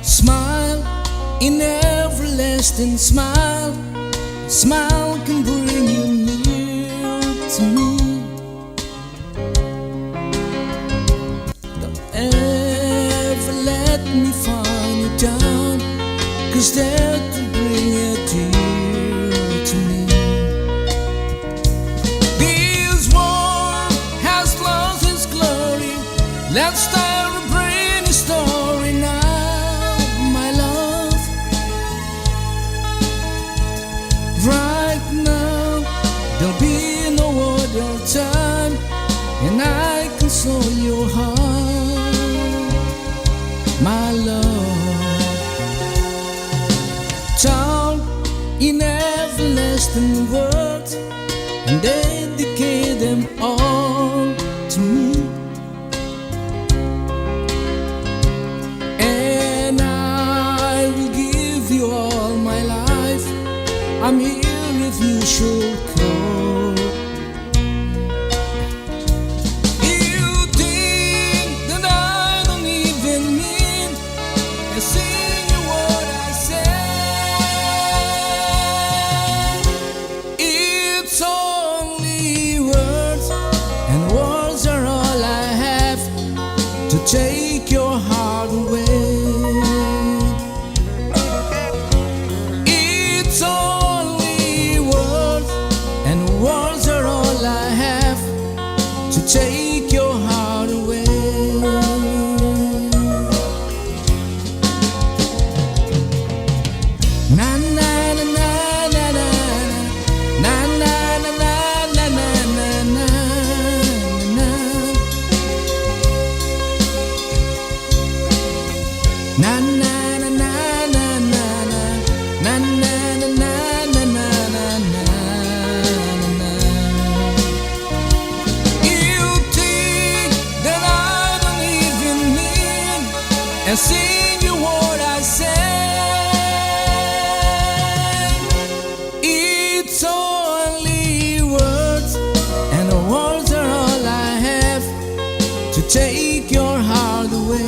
Smile, an everlasting smile. Smile can bring you near to me. Don't ever let me find you down, 'cause that will bring a tear to me. This world has lost its glory. Let's start a brand new story now, my love. Right now, there'll be no other time, and I console your heart, my love. Talk in everlasting words and dedicate them all to me. And I will give you all my life. I'm here if you should call. You think that I don't even mean a single word I say. It's only words, and words are all I have to take your heart away. It's only words, and words are all I have to take your heart away. Na na na na na na na na na na na na na na. Na na na na na na na na na na na na na. You think that I don't even mean a single word I say. It's only words, and the words are all I have to take your heart away.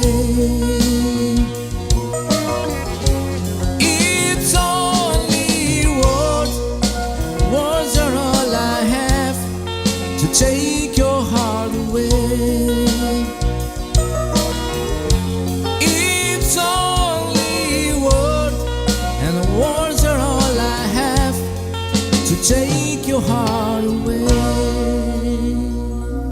It's only words, words are all I have to take your heart away. It's only words, and the words are all I have to take your heart away.